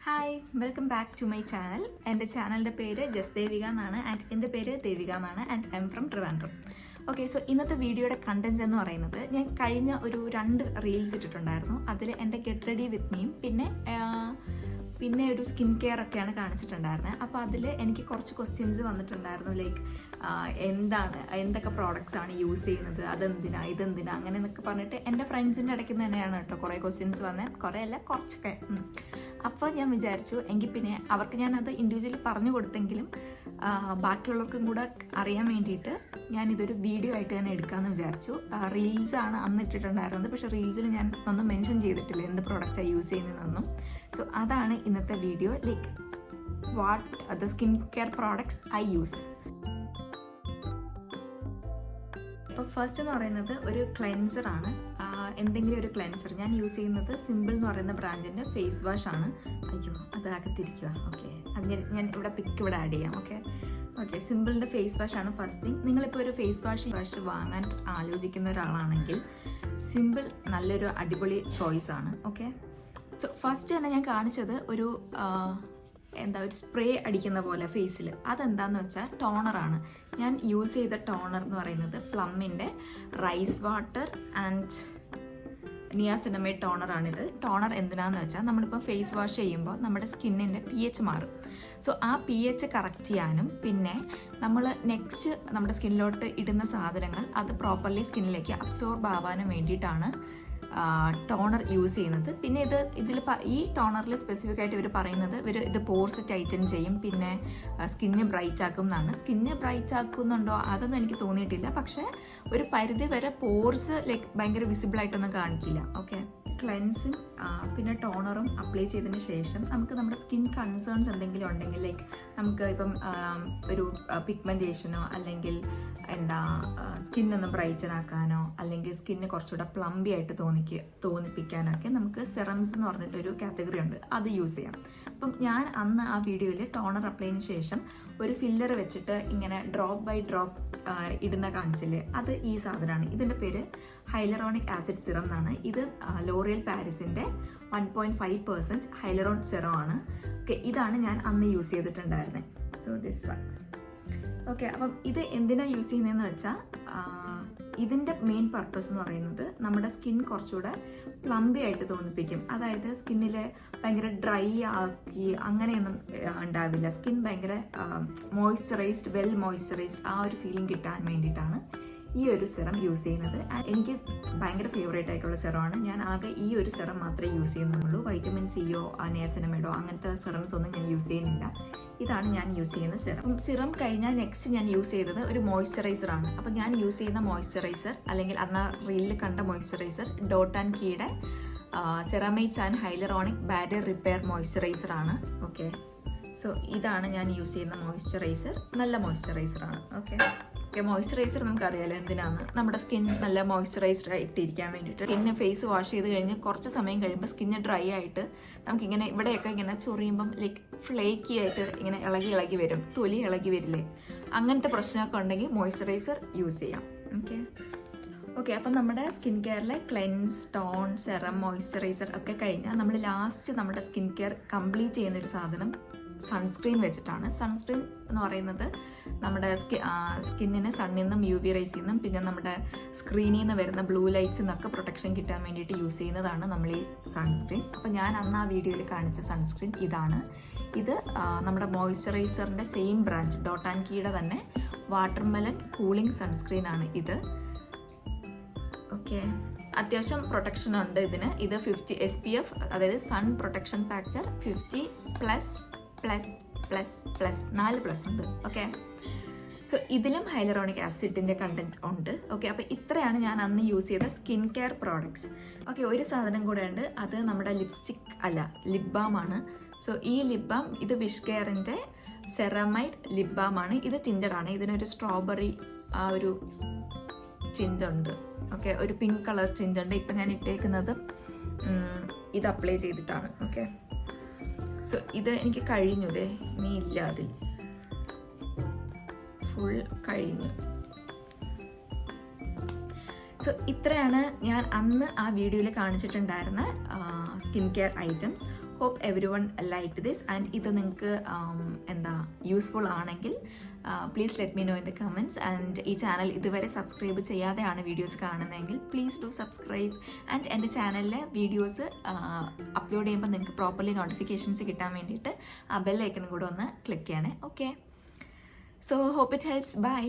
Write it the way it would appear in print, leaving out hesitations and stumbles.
Hi welcome back to my channel. എൻ്റെ ചാനലിൻ്റെ പേര് ജസ് ദേവിക എന്നാണ് ആൻഡ് എൻ്റെ പേര് ദേവിക എന്നാണ് and I am from Trivandrum. Okay, so ഇന്നത്തെ വീഡിയോയുടെ കണ്ടൻറ് എന്ന് പറയുന്നത് ഞാൻ കഴിഞ്ഞ ഒരു 2 റീൽസ് ഇട്ടിട്ടുണ്ടായിരുന്നു. അതിൽ എൻ്റെ ഗെറ്റ് റെഡി വിത്ത് മീയും പിന്നെ ഒരു സ്കിൻ കെയർ ഒക്കെയാണ് കാണിച്ചിട്ടുണ്ടായിരുന്നത്. അപ്പോൾ അതിൽ എനിക്ക് കുറച്ച് ക്വസ്റ്റ്യൻസ് വന്നിട്ടുണ്ടായിരുന്നു. ലൈക്ക് എന്തൊക്കെ പ്രോഡക്റ്റ്സ് ആണ് യൂസ് ചെയ്യുന്നത്, ഇതെന്തിനാ അങ്ങനെ എന്നൊക്കെ പറഞ്ഞിട്ട് എൻ്റെ ഫ്രണ്ട്സിൻ്റെ ഇടയ്ക്ക് തന്നെയാണ് കേട്ടോ കുറേ ക്വസ്റ്റ്യൻസ് വന്നത്. കുറേ അല്ല, കുറച്ചൊക്കെ. അപ്പോൾ ഞാൻ വിചാരിച്ചു എങ്കിൽ പിന്നെ അവർക്ക് ഞാനത് ഇൻഡിവിജ്വലി പറഞ്ഞു കൊടുത്തെങ്കിലും ബാക്കിയുള്ളവർക്കും കൂടെ അറിയാൻ വേണ്ടിയിട്ട് ഞാനിതൊരു വീഡിയോ ആയിട്ട് തന്നെ എടുക്കാമെന്ന് വിചാരിച്ചു. റീൽസാണ് അന്ന് ഇട്ടിട്ടുണ്ടായിരുന്നത്, പക്ഷേ റീൽസിൽ ഞാൻ ഒന്നും മെൻഷൻ ചെയ്തിട്ടില്ല എന്ത് പ്രോഡക്റ്റാണ് യൂസ് ചെയ്യുന്നതെന്നൊന്നും. സോ അതാണ് ഇന്നത്തെ video, like what the skin care products I use. അപ്പോൾ ഫസ്റ്റ് എന്ന് പറയുന്നത് ഒരു ക്ലെൻസറാണ്. എന്തെങ്കിലും ഒരു ക്ലെൻസർ ഞാൻ യൂസ് ചെയ്യുന്നത് സിമ്പിൾ എന്ന് പറയുന്ന ബ്രാൻഡിൻ്റെ ഫേസ് വാഷ് ആണ്. അയ്യോ, അത് അകത്തിരിക്കുക. ഓക്കെ, അത് ഞാൻ ഇവിടെ ഇവിടെ ആഡ് ചെയ്യാം. ഓക്കെ, സിമ്പിളിൻ്റെ ഫേസ് വാഷ് ആണ് ഫസ്റ്റ് തിങ്. നിങ്ങളിപ്പോൾ ഒരു ഫേസ് വാഷ് വാങ്ങാൻ ആലോചിക്കുന്ന ഒരാളാണെങ്കിൽ സിമ്പിൾ നല്ലൊരു അടിപൊളി ചോയ്സ് ആണ്. ഓക്കെ, സോ ഫസ്റ്റ് തന്നെ ഞാൻ കാണിച്ചത് ഒരു സ്പ്രേ അടിക്കുന്ന പോലെ ഫേസിൽ. അതെന്താണെന്ന് വെച്ചാൽ ടോണറാണ്. ഞാൻ യൂസ് ചെയ്ത ടോണർ എന്ന് പറയുന്നത് പ്ലമ്മിൻ്റെ റൈസ് വാട്ടർ ആൻഡ് നിയാസിനമൈഡ് ടോണറാണിത്. ടോണർ എന്തിനാന്ന് വെച്ചാൽ നമ്മളിപ്പോൾ ഫേസ് വാഷ് ചെയ്യുമ്പോൾ നമ്മുടെ സ്കിന്നിൻ്റെ pH മാറും. സോ ആ pH കറക്റ്റ് ചെയ്യാനും പിന്നെ നമ്മൾ നെക്സ്റ്റ് നമ്മുടെ സ്കിന്നിലോട്ട് ഇടുന്ന സാധനങ്ങൾ അത് പ്രോപ്പർലി സ്കിന്നിലേക്ക് അബ്സോർബ് ആവാനും വേണ്ടിയിട്ടാണ് ടോണർ യൂസ് ചെയ്യുന്നത്. പിന്നെ ഈ ടോണറിൽ സ്പെസിഫിക് ആയിട്ട് ഇവർ പറയുന്നത് ഇത് പോർസ് ടൈറ്റൻ ചെയ്യും, പിന്നെ സ്കിന്ന് ബ്രൈറ്റ് ആക്കും എന്നാണ്. സ്കിന്ന് ബ്രൈറ്റ് ആക്കുന്നുണ്ടോ അതൊന്നും എനിക്ക് തോന്നിയിട്ടില്ല, പക്ഷേ ഒരു പരിധി വരെ പോർസ് ലൈക്ക് ഭയങ്കര വിസിബിൾ ആയിട്ടൊന്നും കാണിക്കില്ല. ഓക്കെ, ക്ലെൻസിങ് പിന്നെ ടോണറും അപ്ലൈ ചെയ്തതിന് ശേഷം നമുക്ക് നമ്മുടെ സ്കിൻ കൺസേൺസ് എന്തെങ്കിലും ഉണ്ടെങ്കിൽ, ലൈക്ക് നമുക്ക് ഇപ്പം ഒരു പിഗ്മെൻറ്റേഷനോ അല്ലെങ്കിൽ സ്കിന്നൊന്ന് ബ്രൈറ്റൻ ആക്കാനോ അല്ലെങ്കിൽ സ്കിന്ന് കുറച്ചുകൂടെ പ്ലംബി ആയിട്ട് തോന്നിപ്പിക്കാനൊക്കെ നമുക്ക് സെറംസ് എന്ന് പറഞ്ഞിട്ടൊരു കാറ്റഗറി ഉണ്ട്, അത് യൂസ് ചെയ്യാം. അപ്പം ഞാൻ അന്ന് ആ വീഡിയോയിൽ ടോണർ അപ്ലൈന് ശേഷം ഒരു ഫില്ലർ വെച്ചിട്ട് ഇങ്ങനെ ഡ്രോപ്പ് ബൈ ഡ്രോപ്പ് ഇടുന്ന കാണിച്ചില്ലേ, അത് ഈ സാധനമാണ്. ഇതിൻ്റെ പേര് ഹൈലറോണിക് ആസിഡ് സിറം എന്നാണ്. ഇത് ലോറിയൽ പാരീസിൻ്റെ 1.5% ഹൈലറോൺ സിറം ആണ്. ഓക്കെ, ഇതാണ് ഞാൻ അന്ന് യൂസ് ചെയ്തിട്ടുണ്ടായിരുന്നത്. So this one. ഓക്കെ, അപ്പം ഇത് എന്തിനാണ് യൂസ് ചെയ്യുന്നതെന്ന് വെച്ചാൽ ഇതിൻ്റെ മെയിൻ പർപ്പസ് എന്ന് പറയുന്നത് നമ്മുടെ സ്കിൻ കുറച്ചുകൂടെ പ്ലംബി ആയിട്ട് തോന്നിപ്പിക്കും. അതായത് സ്കിന്നിൽ ഭയങ്കര ഡ്രൈ ആക്കി അങ്ങനെയൊന്നും ഉണ്ടാവില്ല. സ്കിൻ ഭയങ്കര മോയ്സ്ചറൈസ്ഡ്, വെൽ മോയ്സ്ചറൈസ്ഡ് ആ ഒരു ഫീലിംഗ് കിട്ടാൻ വേണ്ടിയിട്ടാണ് ഈ ഒരു സെറം യൂസ് ചെയ്യുന്നത്. എനിക്ക് ഭയങ്കര ഫേവറേറ്റ് ആയിട്ടുള്ള സെറമാണ്. ഞാൻ ആകെ ഈ ഒരു സെറം മാത്രമേ യൂസ് ചെയ്യുന്നുള്ളൂ. വൈറ്റമിൻ സിയോ നിയാസിനമൈഡോ അങ്ങനത്തെ സെറംസ് ഒന്നും ഞാൻ യൂസ് ചെയ്യുന്നില്ല. ഇതാണ് ഞാൻ യൂസ് ചെയ്യുന്ന സെറം. സിറം കഴിഞ്ഞാൽ നെക്സ്റ്റ് ഞാൻ യൂസ് ചെയ്തത് ഒരു മോയ്സ്ചറൈസർ ആണ്. അപ്പം ഞാൻ യൂസ് ചെയ്യുന്ന മോയ്സ്ചറൈസർ അല്ലെങ്കിൽ അന്ന് റീലിൽ കണ്ട മോയ്സ്ചറൈസർ ഡോട്ട് ആൻഡ് കീയുടെ സെറാമൈഡ്സ് and hyaluronic barrier repair moisturiser ആണ്. ഓക്കെ, സോ ഇതാണ് ഞാൻ യൂസ് ചെയ്യുന്ന മോയ്സ്ചറൈസർ. നല്ല മോയ്സ്ചറൈസർ ആണ്. ഓക്കെ, മോയ്സ്ചറൈസർ നമുക്കറിയാലോ എന്തിനാണ്, നമ്മുടെ സ്കിൻ നല്ല മോയ്സ്ചറൈസ്ഡ് ആയിട്ടിരിക്കാൻ വേണ്ടിയിട്ട്. സ്കിന്ന് ഫേസ് വാഷ് ചെയ്ത് കഴിഞ്ഞ് കുറച്ച് സമയം കഴിയുമ്പോൾ സ്കിന്ന് ഡ്രൈ ആയിട്ട് നമുക്കിങ്ങനെ ഇവിടെയൊക്കെ ഇങ്ങനെ ചൊറിയുമ്പം ലൈക്ക് ഫ്ലേക്കി ആയിട്ട് ഇങ്ങനെ ഇളകി വരും, തൊലി ഇളകി വരില്ലേ, അങ്ങനത്തെ പ്രശ്നമൊക്കെ ഉണ്ടെങ്കിൽ മോയ്സ്ചറൈസർ യൂസ് ചെയ്യാം. ഓക്കെ, അപ്പം നമ്മുടെ സ്കിൻ കെയറിലെ ക്ലെൻസ്, ടോൺ, സെറം, മോയ്സ്ചറൈസർ ഒക്കെ കഴിഞ്ഞാൽ നമ്മൾ ലാസ്റ്റ് നമ്മുടെ സ്കിൻ കെയർ കംപ്ലീറ്റ് ചെയ്യുന്നൊരു സാധനം സൺസ്ക്രീൻ വെച്ചിട്ടാണ്. സൺസ്ക്രീൻ എന്ന് പറയുന്നത് നമ്മുടെ സ്കിന്നിന് സണ്ണിൽ നിന്നും UV റേസിൽ നിന്നും പിന്നെ നമ്മുടെ സ്ക്രീനിൽ നിന്ന് വരുന്ന ബ്ലൂ ലൈറ്റ്സിൽ നിന്നൊക്കെ പ്രൊട്ടക്ഷൻ കിട്ടാൻ വേണ്ടിയിട്ട് യൂസ് ചെയ്യുന്നതാണ് നമ്മൾ ഈ സൺസ്ക്രീൻ. അപ്പം ഞാൻ അന്ന് ആ വീഡിയോയിൽ കാണിച്ച സൺസ്ക്രീൻ ഇതാണ്. ഇത് നമ്മുടെ മോയ്സ്ചറൈസറിൻ്റെ സെയിം ബ്രാൻഡ് ഡോട്ട് ആൻഡ് കീയുടെ തന്നെ വാട്ടർമെലൺ കൂളിംഗ് സൺസ്ക്രീൻ ആണ് ഇത്. ഓക്കെ, അത്യാവശ്യം പ്രൊട്ടക്ഷൻ ഉണ്ട് ഇതിന്. ഇത് 50 SPF, അതായത് സൺ പ്രൊട്ടക്ഷൻ ഫാക്ടർ 50++++, 4+ ഉണ്ട്. ഓക്കെ, സോ ഇതിലും ഹൈലറോണിക് ആസിഡിൻ്റെ കണ്ടന്റ് ഉണ്ട്. ഓക്കെ, അപ്പോൾ ഇത്രയാണ് ഞാൻ അന്ന് യൂസ് ചെയ്ത സ്കിൻ കെയർ പ്രോഡക്ട്സ്. ഓക്കെ, ഒരു സാധനം കൂടെ ഉണ്ട്, അത് നമ്മുടെ ലിപ് ബാം ആണ്. സോ ഈ ലിപ് ബാം ഇത് വിഷ് കെയറിൻ്റെ സെറമൈഡ് ലിപ് ബാം ആണ്. ഇത് ടിൻറ്റഡ് ആണ്. ഇതിനൊരു സ്ട്രോബെറി ആ ഒരു ടിൻറ്റുണ്ട്. ഓക്കെ, ഒരു പിങ്ക് കളർ ടിൻറ്റുണ്ട്. ഇപ്പം ഞാൻ ഇട്ടേക്കുന്നത് ഇത് അപ്ലൈ ചെയ്തിട്ടാണ്. ഓക്കെ, സോ ഇത് എനിക്ക് കഴിഞ്ഞു. ഇനി ഇല്ല, അതിൽ ഫുൾ കഴിഞ്ഞു. സോ ഇത്രയാണ് ഞാൻ അന്ന് ആ വീഡിയോയിൽ കാണിച്ചിട്ടുണ്ടായിരുന്ന skin care items. Hope everyone like this. And ഇത് നിങ്ങൾക്ക് യൂസ്ഫുൾ ആണെങ്കിൽ please let me know in the comments. And ഈ ചാനൽ ഇതുവരെ സബ്സ്ക്രൈബ് ചെയ്യാതെയാണ് വീഡിയോസ് കാണുന്നതെങ്കിൽ പ്ലീസ് ഡു സബ്സ്ക്രൈബ്. ആൻഡ് എൻ്റെ ചാനലിലെ വീഡിയോസ് അപ്ലോഡ് ചെയ്യുമ്പോൾ നിങ്ങൾക്ക് പ്രോപ്പർലി നോട്ടിഫിക്കേഷൻസ് കിട്ടാൻ വേണ്ടിയിട്ട് ആ ബെൽ ഐക്കൺ കൂടെ ഒന്ന് ക്ലിക്ക് ചെയ്യണേ. Okay, so hope it helps. By.